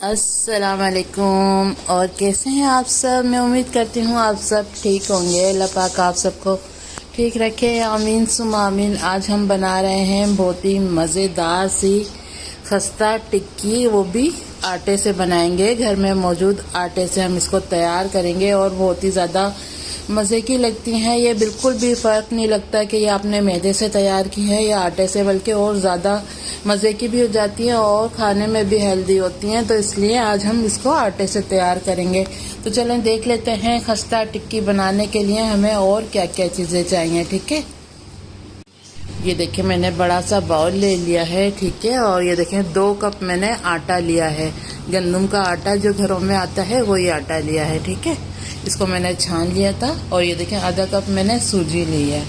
अस्सलामुअलैकुम। और कैसे हैं आप सब? मैं उम्मीद करती हूँ आप सब ठीक होंगे। अल्लाह पाक आप सबको ठीक रखे, आमीन सुम आमीन। आज हम बना रहे हैं बहुत ही मज़ेदार सी खस्ता टिक्की, वो भी आटे से बनाएंगे। घर में मौजूद आटे से हम इसको तैयार करेंगे और बहुत ही ज़्यादा मज़े की लगती हैं। ये बिल्कुल भी फ़र्क नहीं लगता कि ये आपने मैदे से तैयार की है या आटे से, बल्कि और ज़्यादा मज़े की भी हो जाती हैं और खाने में भी हेल्दी होती हैं। तो इसलिए आज हम इसको आटे से तैयार करेंगे। तो चलें देख लेते हैं खस्ता टिक्की बनाने के लिए हमें और क्या क्या चीज़ें चाहिए। ठीक है, ये देखिए मैंने बड़ा सा बाउल ले लिया है। ठीक है, और ये देखें 2 कप मैंने आटा लिया है। गंदम का आटा जो घरों में आता है वही आटा लिया है। ठीक है, इसको मैंने छान लिया था। और ये देखें आधा कप मैंने सूजी ली है।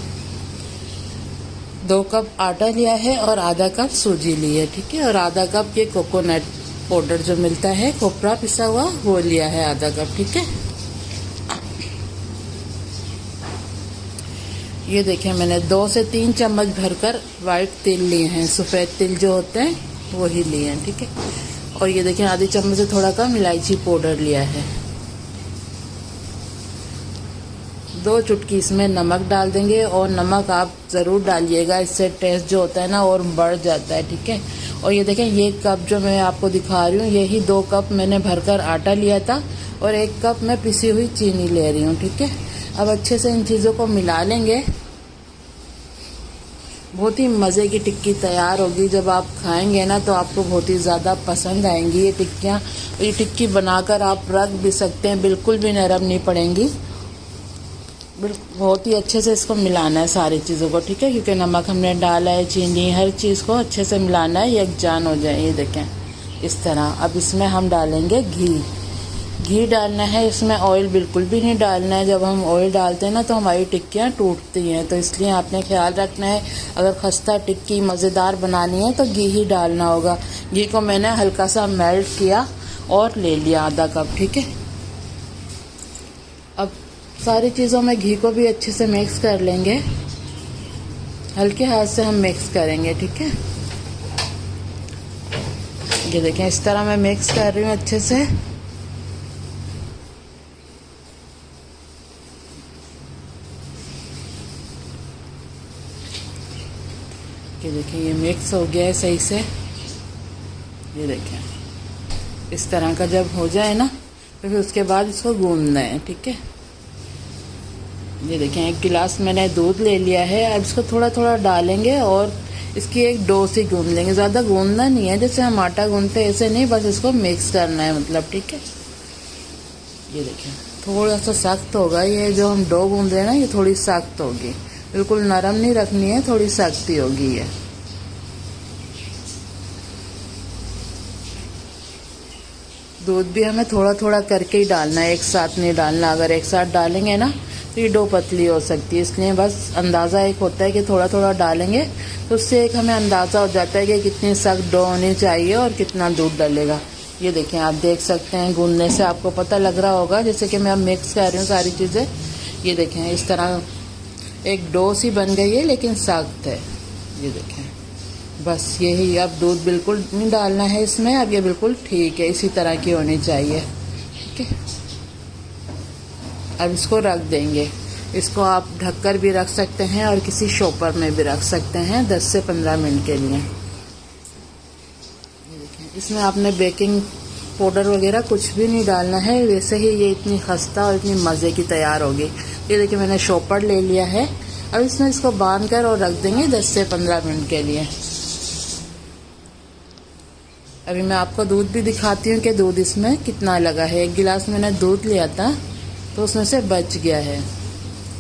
2 कप आटा लिया है और आधा कप सूजी ली है। ठीक है, और आधा कप ये कोकोनट पाउडर जो मिलता है, खोपरा पिसा हुआ, वो लिया है आधा कप। ठीक है, ये देखें मैंने 2 से 3 चम्मच भरकर वाइट तिल लिए हैं। सफ़ेद तिल जो होते हैं वही लिए हैं। ठीक है, और ये देखें आधी चम्मच से थोड़ा कम इलायची पाउडर लिया है। 2 चुटकी इसमें नमक डाल देंगे, और नमक आप ज़रूर डालिएगा, इससे टेस्ट जो होता है ना और बढ़ जाता है। ठीक है, और ये देखें ये कप जो मैं आपको दिखा रही हूँ, यही 2 कप मैंने भरकर आटा लिया था और 1 कप मैं पिसी हुई चीनी ले रही हूँ। ठीक है, अब अच्छे से इन चीज़ों को मिला लेंगे। बहुत ही मज़े की टिक्की तैयार होगी। जब आप खाएंगे ना तो आपको बहुत ही ज़्यादा पसंद आएंगी ये टिक्कियाँ। ये टिक्की बनाकर आप रख भी सकते हैं, बिल्कुल भी नरम नहीं पड़ेंगी। बहुत ही अच्छे से इसको मिलाना है सारी चीज़ों को। ठीक है, क्योंकि नमक हमने डाला है, चीनी, हर चीज़ को अच्छे से मिलाना है, यकजान हो जाए। ये देखें इस तरह। अब इसमें हम डालेंगे घी डालना है। इसमें ऑयल बिल्कुल भी नहीं डालना है। जब हम ऑयल डालते हैं ना तो हमारी टिक्कियाँ टूटती हैं, तो इसलिए आपने ख्याल रखना है। अगर खस्ता टिक्की मज़ेदार बनानी है तो घी ही डालना होगा। घी को मैंने हल्का सा मेल्ट किया और ले लिया आधा कप। ठीक है, अब सारी चीज़ों में घी को भी अच्छे से मिक्स कर लेंगे। हल्के हाथ से हम मिक्स करेंगे। ठीक है, ये देखें इस तरह मैं मिक्स कर रही हूँ अच्छे से। ये देखें ये मिक्स हो गया है सही से। ये देखें इस तरह का जब हो जाए ना तो फिर उसके बाद इसको गूंदना है। ठीक है, ये देखें 1 गिलास मैंने दूध ले लिया है। अब इसको थोड़ा थोड़ा डालेंगे और इसकी एक डो सी गूंद लेंगे। ज़्यादा गूंदना नहीं है, जैसे हम आटा गूंदते हैं ऐसे नहीं, बस इसको मिक्स करना है मतलब। ठीक है, ये देखें थोड़ा सा सख्त होगा। ये जो हम डो गूंद रहे हैं ना ये थोड़ी सख्त होगी, बिल्कुल नरम नहीं रखनी है, थोड़ी सख्ती होगी ये। दूध भी हमें थोड़ा थोड़ा करके ही डालना है, एक साथ नहीं डालना। अगर एक साथ डालेंगे ना तो ये डो पतली हो सकती है, इसलिए बस अंदाज़ा एक होता है कि थोड़ा थोड़ा डालेंगे तो उससे एक हमें अंदाज़ा हो जाता है कि कितनी सख्त डो होनी चाहिए और कितना दूध डलेगा। ये देखें आप देख सकते हैं, गूंदने से आपको पता लग रहा होगा, जैसे कि मैं अब मिक्स कर रही हूँ सारी चीज़ें। ये देखें इस तरह एक डो सी बन गई है लेकिन सख्त है। ये देखें बस यही। अब दूध बिल्कुल नहीं डालना है इसमें, अब ये बिल्कुल ठीक है, इसी तरह की होनी चाहिए। ठीक है, अब इसको रख देंगे। इसको आप ढककर भी रख सकते हैं और किसी शॉपर में भी रख सकते हैं 10 से 15 मिनट के लिए। इसमें आपने बेकिंग पाउडर वगैरह कुछ भी नहीं डालना है, वैसे ही ये इतनी खस्ता और इतनी मज़े की तैयार होगी। ये देखिए मैंने शॉपर ले लिया है। अब इसमें इसको बांध कर और रख देंगे 10 से 15 मिनट के लिए। अभी मैं आपको दूध भी दिखाती हूँ कि दूध इसमें कितना लगा है। 1 गिलास मैंने दूध लिया था तो उसमें से बच गया है।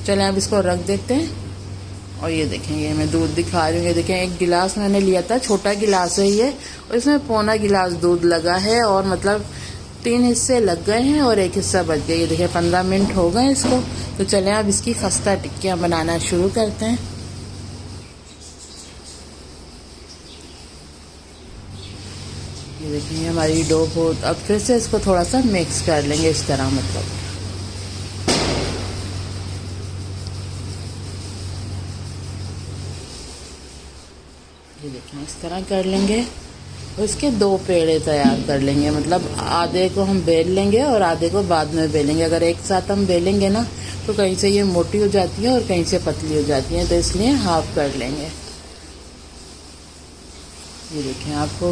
चलें अब इसको रख देते हैं। और ये देखें ये मैं दूध दिखा रही हूँ। ये देखें 1 गिलास मैंने लिया था, छोटा गिलास है ये, और इसमें पौना गिलास दूध लगा है, और मतलब 3 हिस्से लग गए हैं और 1 हिस्सा बच गया। ये देखें 15 मिनट हो गए इसको। तो चलें अब इसकी खस्ता टिक्कियाँ बनाना शुरू करते हैं। ये देखिए हमारी डो बहुत। अब फिर से इसको थोड़ा सा मिक्स कर लेंगे इस तरह, मतलब ये देखें इस तरह कर लेंगे। और इसके 2 पेड़े तैयार कर लेंगे, मतलब आधे को हम बेल लेंगे और आधे को बाद में बेलेंगे। अगर एक साथ हम बेलेंगे ना तो कहीं से ये मोटी हो जाती है और कहीं से पतली हो जाती है, तो इसलिए हाफ कर लेंगे। ये देखें, आपको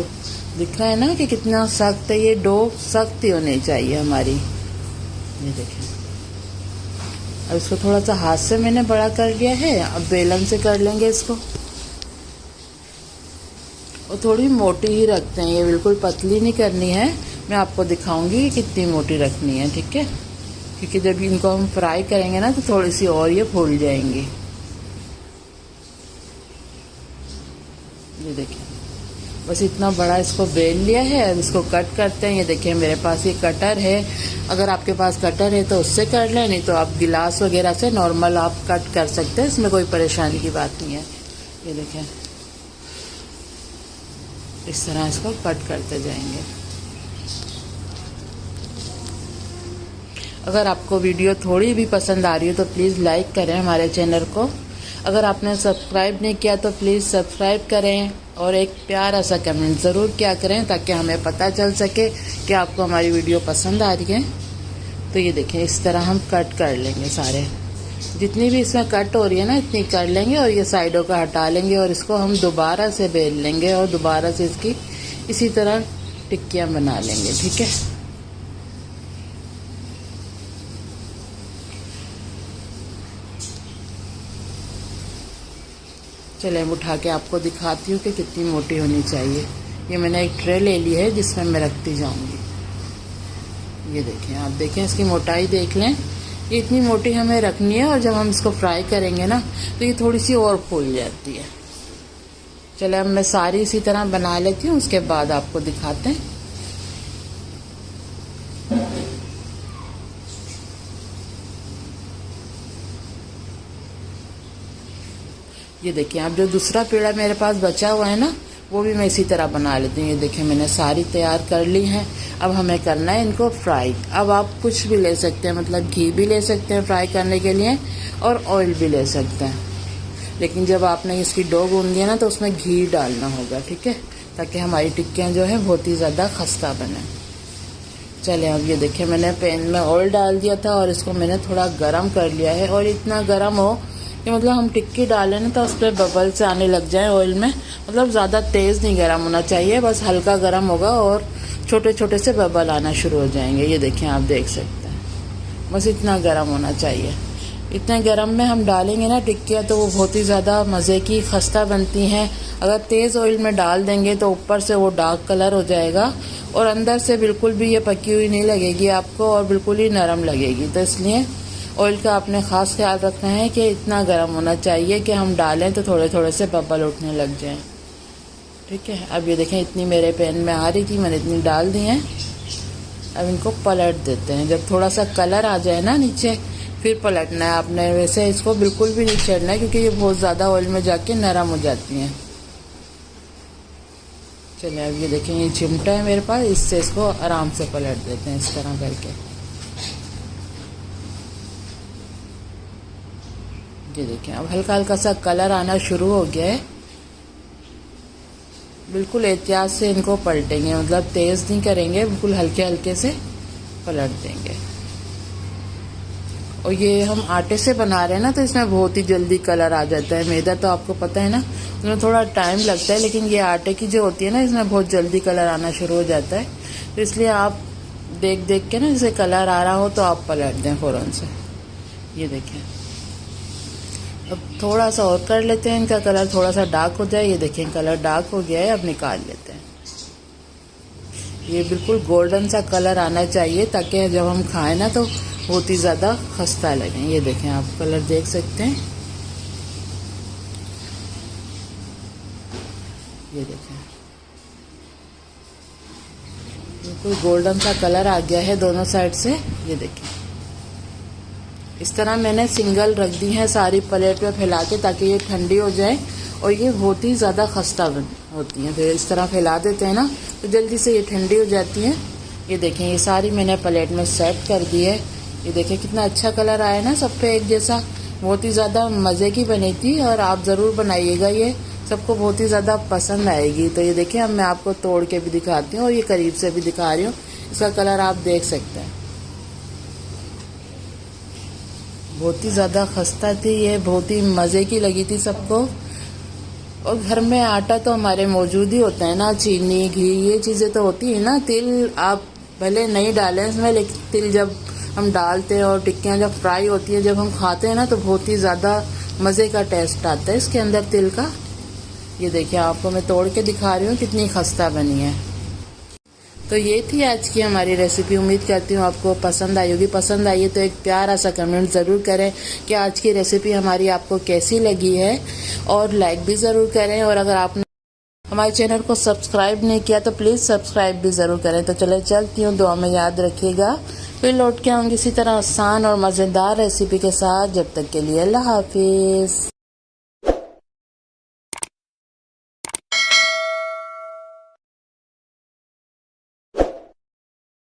दिख रहा है ना कि कितना सख्त है ये डो, सख्त ही होनी चाहिए हमारी। ये देखें, अब इसको थोड़ा सा हाथ से मैंने बड़ा कर लिया है, अब बेलन से कर लेंगे इसको। और थोड़ी मोटी ही रखते हैं, ये बिल्कुल पतली नहीं करनी है। मैं आपको दिखाऊंगी कि कितनी मोटी रखनी है, ठीक है, क्योंकि जब इनको हम फ्राई करेंगे ना तो थोड़ी सी और ये फूल जाएंगी। ये देखिए, बस इतना बड़ा इसको बेल लिया है। अब इसको कट करते हैं। ये देखिए, मेरे पास ये कटर है, अगर आपके पास कटर है तो उससे कर लें, नहीं तो आप गिलास वगैरह से नॉर्मल आप कट कर सकते हैं, इसमें कोई परेशानी की बात नहीं है। ये देखें, इस तरह इसको कट करते जाएंगे। अगर आपको वीडियो थोड़ी भी पसंद आ रही हो तो प्लीज़ लाइक करें हमारे चैनल को। अगर आपने सब्सक्राइब नहीं किया तो प्लीज़ सब्सक्राइब करें और एक प्यारा सा कमेंट ज़रूर किया करें, ताकि हमें पता चल सके कि आपको हमारी वीडियो पसंद आ रही है। तो ये देखें, इस तरह हम कट कर लेंगे सारे, जितनी भी इसमें कट हो रही है ना इतनी कर लेंगे और ये साइडों का हटा लेंगे और इसको हम दोबारा से बेल लेंगे और दोबारा से इसकी इसी तरह टिक्कियाँ बना लेंगे, ठीक है। चलिए, मैं उठा के आपको दिखाती हूँ कि कितनी मोटी होनी चाहिए। ये मैंने एक ट्रे ले ली है जिसमें मैं रखती जाऊँगी। ये देखें, आप देखें, इसकी मोटाई देख लें, ये इतनी मोटी हमें रखनी है और जब हम इसको फ्राई करेंगे ना तो ये थोड़ी सी और फूल जाती है। चलिए, अब मैं सारी इसी तरह बना लेती हूँ, उसके बाद आपको दिखाते हैं। ये देखिए, अब जो दूसरा पेड़ा मेरे पास बचा हुआ है ना वो भी मैं इसी तरह बना लेती हूँ। ये देखिए, मैंने सारी तैयार कर ली हैं। अब हमें करना है इनको फ्राई। अब आप कुछ भी ले सकते हैं, मतलब घी भी ले सकते हैं फ्राई करने के लिए और ऑयल भी ले सकते हैं, लेकिन जब आपने इसकी डो गूंदी है ना तो उसमें घी डालना होगा, ठीक है, ताकि हमारी टिक्कियाँ जो है बहुत ही ज़्यादा खस्ता बने। चले, अब ये देखिए, मैंने पैन में ऑयल डाल दिया था और इसको मैंने थोड़ा गर्म कर लिया है। और इतना गर्म हो कि मतलब हम टिक्की डालें ना तो उस पर बबल से आने लग जाए ऑयल में, मतलब ज़्यादा तेज़ नहीं गर्म होना चाहिए, बस हल्का गर्म होगा और छोटे छोटे से बबल आना शुरू हो जाएंगे। ये देखिए, आप देख सकते हैं, बस इतना गर्म होना चाहिए। इतने गर्म में हम डालेंगे ना टिक्कियाँ तो वो बहुत ही ज़्यादा मज़े की खस्ता बनती हैं। अगर तेज़ ऑयल में डाल देंगे तो ऊपर से वो डार्क कलर हो जाएगा और अंदर से बिल्कुल भी ये पकी हुई नहीं लगेगी आपको और बिल्कुल ही नरम लगेगी। तो इसलिए ऑयल का आपने ख़ास ख्याल रखना है कि इतना गर्म होना चाहिए कि हम डालें तो थोड़े थोड़े से बबल उठने लग जाएं, ठीक है। अब ये देखें, इतनी मेरे पैन में आ रही थी, मैंने इतनी डाल दी हैं। अब इनको पलट देते हैं। जब थोड़ा सा कलर आ जाए ना नीचे फिर पलटना है आपने, वैसे इसको बिल्कुल भी नहीं छेड़ना है क्योंकि ये बहुत ज़्यादा ऑयल में जाके नरम हो जाती हैं। चलिए, अब ये देखें, ये चिमटा है मेरे पास, इससे इसको आराम से पलट देते हैं इस तरह करके। ये देखें, अब हल्का हल्का सा कलर आना शुरू हो गया है। बिल्कुल एहतियात से इनको पलटेंगे, मतलब तेज़ नहीं करेंगे, बिल्कुल हल्के हल्के से पलट देंगे। और ये हम आटे से बना रहे हैं ना तो इसमें बहुत ही जल्दी कलर आ जाता है। मैदा तो आपको पता है ना, उसमें थोड़ा टाइम लगता है, लेकिन ये आटे की जो होती है ना इसमें बहुत जल्दी कलर आना शुरू हो जाता है। तो इसलिए आप देख देख के ना, जैसे कलर आ रहा हो तो आप पलट दें फ़ौरन से। ये देखें, अब थोड़ा सा और कर लेते हैं, इनका कलर थोड़ा सा डार्क हो जाए। ये देखें, कलर डार्क हो गया है, अब निकाल लेते हैं। ये बिल्कुल गोल्डन सा कलर आना चाहिए ताकि जब हम खाएं ना तो बहुत ही ज़्यादा खस्ता लगे। ये देखें, आप कलर देख सकते हैं, ये देखें, बिल्कुल गोल्डन सा कलर आ गया है दोनों साइड से। ये देखें, इस तरह मैंने सिंगल रख दी है सारी प्लेट पे फैला के, ताकि ये ठंडी हो जाए और ये बहुत ही ज़्यादा खस्ता होती हैं। फिर इस तरह फैला देते हैं ना तो जल्दी से ये ठंडी हो जाती हैं। ये देखें, ये सारी मैंने प्लेट में सेट कर दी है। ये देखें, कितना अच्छा कलर आया ना सब पे एक जैसा, बहुत ही ज़्यादा मज़े की बनी थी और आप ज़रूर बनाइएगा। ये सबको बहुत ही ज़्यादा पसंद आएगी। तो ये देखिए, अब मैं आपको तोड़ के भी दिखाती हूँ और ये करीब से भी दिखा रही हूँ। इसका कलर आप देख सकते हैं, बहुत ही ज़्यादा खस्ता थी ये, बहुत ही मज़े की लगी थी सबको। और घर में आटा तो हमारे मौजूद ही होता है ना, चीनी, घी, ये चीज़ें तो होती है ना। तिल आप भले नहीं डालें इसमें, लेकिन तिल जब हम डालते हैं और टिक्कियाँ जब फ्राई होती हैं, जब हम खाते हैं ना, तो बहुत ही ज़्यादा मज़े का टेस्ट आता है इसके अंदर तिल का। ये देखिए, आपको मैं तोड़ के दिखा रही हूँ कितनी खस्ता बनी है। तो ये थी आज की हमारी रेसिपी। उम्मीद करती हूँ आपको पसंद आई होगी। पसंद आई है तो एक प्यारा सा कमेंट ज़रूर करें कि आज की रेसिपी हमारी आपको कैसी लगी है, और लाइक भी ज़रूर करें। और अगर आपने हमारे चैनल को सब्सक्राइब नहीं किया तो प्लीज़ सब्सक्राइब भी ज़रूर करें। तो चले चलती हूँ, दुआ में याद रखिएगा। फिर लौट के आऊँगी इसी तरह आसान और मज़ेदार रेसिपी के साथ। जब तक के लिए अल्लाह हाफिज़।